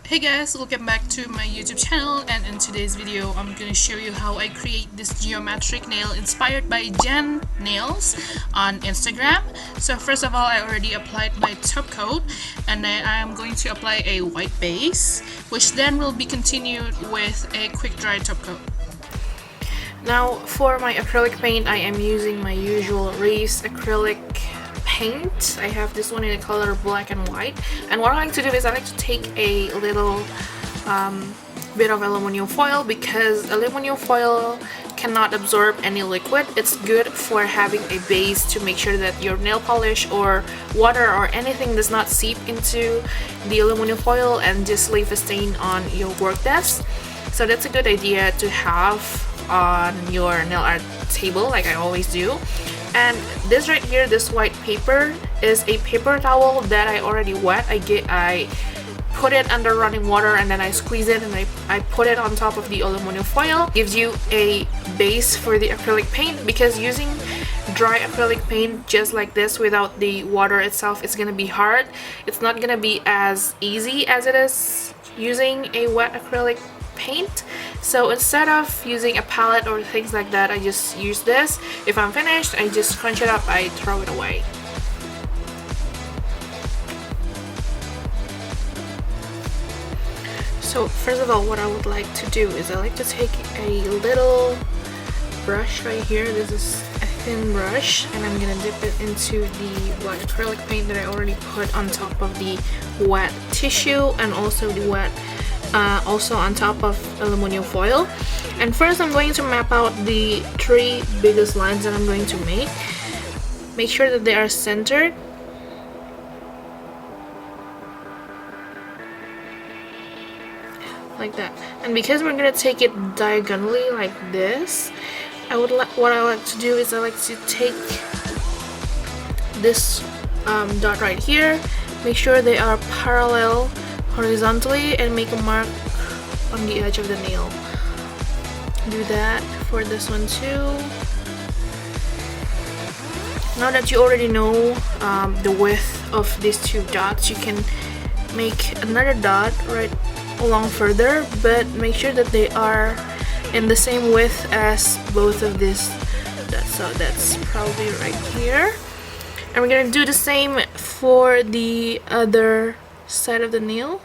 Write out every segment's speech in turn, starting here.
Hey guys, welcome back to my YouTube channel, and in today's video I'm going to show you how I create this geometric nail inspired by Jen Nails on Instagram. So first of all, I already applied my top coat, and then I am going to apply a white base, which then will be continued with a quick dry top coat. Now for my acrylic paint, I am using my usual Reese acrylic paint. I have this one in the color black and white, and what I like to do is I like to take a little bit of aluminum foil, because aluminum foil cannot absorb any liquid. It's good for having a base to make sure that your nail polish or water or anything does not seep into the aluminum foil and just leave a stain on your work desk. So that's a good idea to have on your nail art table, like I always do. And this right here, this white paper, is a paper towel that I already wet. I put it under running water and then I squeeze it and I put it on top of the aluminum foil. Gives you a base for the acrylic paint, because using dry acrylic paint just like this without the water itself is gonna be hard. It's not gonna be as easy as it is using a wet acrylic paint. So instead of using a palette or things like that, I just use this. If I'm finished, I just crunch it up, I throw it away. So first of all, what I would like to do is I like to take a little brush right here. This is a thin brush, and I'm gonna dip it into the white acrylic paint that I already put on top of the wet tissue, and also the wet also on top of aluminum foil. And first I'm going to map out the three biggest lines that I'm going to make. Make sure that they are centered. Like that. And because we're going to take it diagonally like this, what I like to do is I like to take this dot right here, make sure they are parallel horizontally, and make a mark on the edge of the nail. Do that for this one too. Now that you already know the width of these two dots, you can make another dot right along further, but make sure that they are in the same width as both of these dots. So that's probably right here, and we're gonna do the same for the other side of the nail.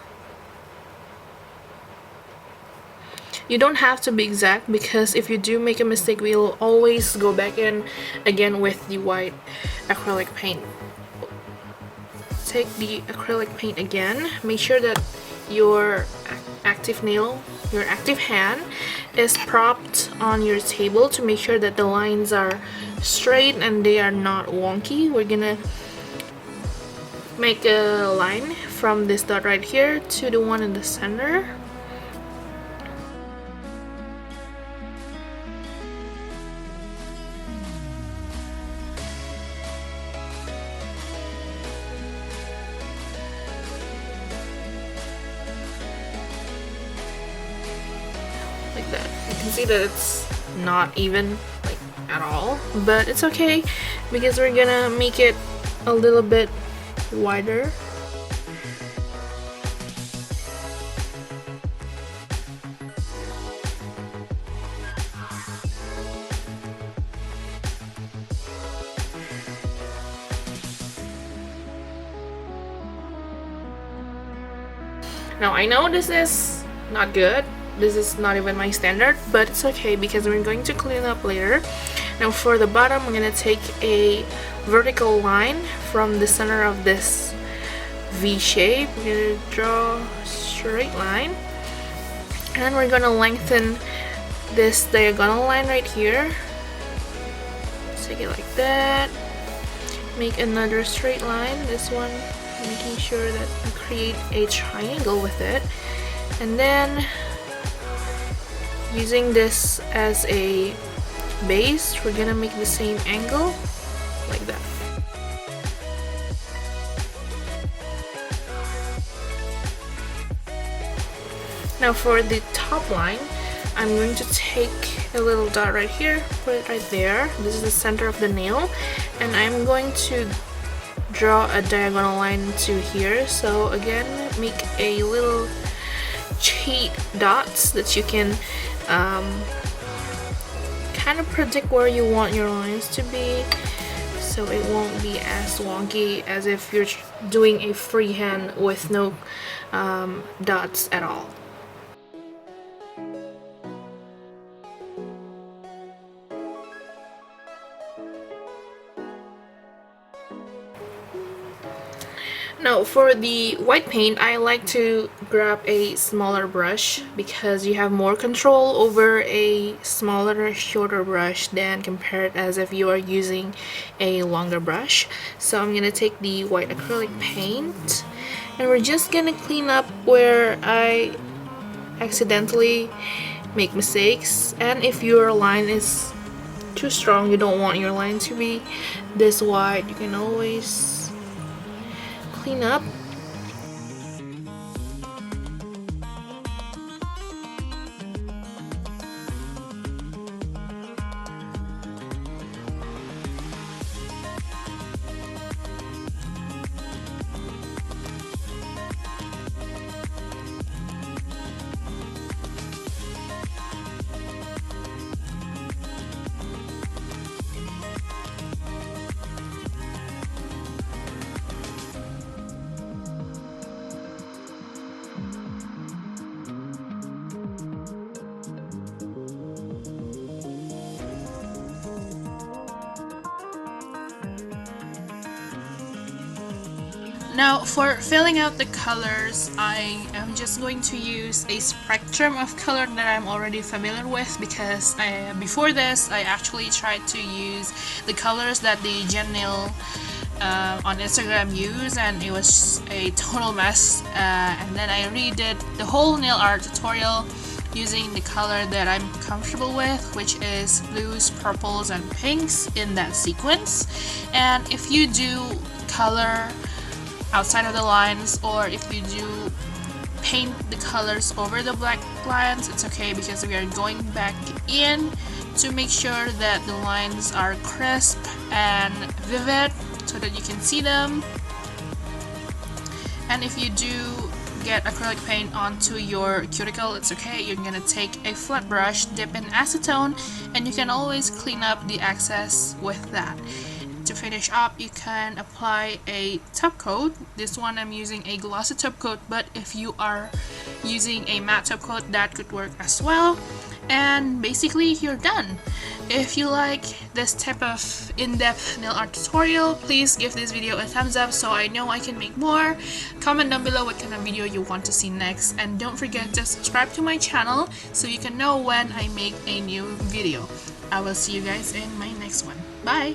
You don't have to be exact, because if you do make a mistake, we'll always go back in again with the white acrylic paint. Take the acrylic paint again. Make sure that your active nail, your active hand, is propped on your table to make sure that the lines are straight and they are not wonky. We're gonna make a line from this dot right here to the one in the center. Like that. You can see that it's not even, like, at all, but it's okay because we're gonna make it a little bit wider. Now I know this is not good. This is not even my standard, but it's okay because we're going to clean up later. Now for the bottom, I'm gonna take a vertical line from the center of this V shape. We're gonna draw a straight line, and we're gonna lengthen this diagonal line right here. Take it like that. Make another straight line, this one, making sure that we create a triangle with it, and then using this as a base, we're gonna make the same angle like that. Now for the top line, I'm going to take a little dot right here, put it right there. This is the center of the nail, and I'm going to draw a diagonal line to here. So again, make a little cheat dots that you can kind of predict where you want your lines to be, so it won't be as wonky as if you're doing a freehand with no dots at all. Now for the white paint, I like to grab a smaller brush because you have more control over a smaller, shorter brush than compared as if you are using a longer brush. So I'm gonna take the white acrylic paint and we're just gonna clean up where I accidentally make mistakes. And if your line is too strong, you don't want your line to be this wide, you can always clean up. Now for filling out the colors, I am just going to use a spectrum of color that I'm already familiar with, because before this I actually tried to use the colors that the Jen Nail on Instagram use, and it was a total mess, and then I redid the whole nail art tutorial using the color that I'm comfortable with, which is blues, purples, and pinks in that sequence. And if you do color outside of the lines, or if you do paint the colors over the black lines, it's okay, because we are going back in to make sure that the lines are crisp and vivid so that you can see them. And if you do get acrylic paint onto your cuticle, it's okay, you're gonna take a flat brush, dip in acetone, and you can always clean up the excess with that. To finish up, you can apply a top coat. This one I'm using a glossy top coat, but if you are using a matte top coat, that could work as well. And basically you're done. If you like this type of in-depth nail art tutorial, please give this video a thumbs up so I know I can make more. Comment down below what kind of video you want to see next, and don't forget to subscribe to my channel so you can know when I make a new video. I will see you guys in my next one. Bye!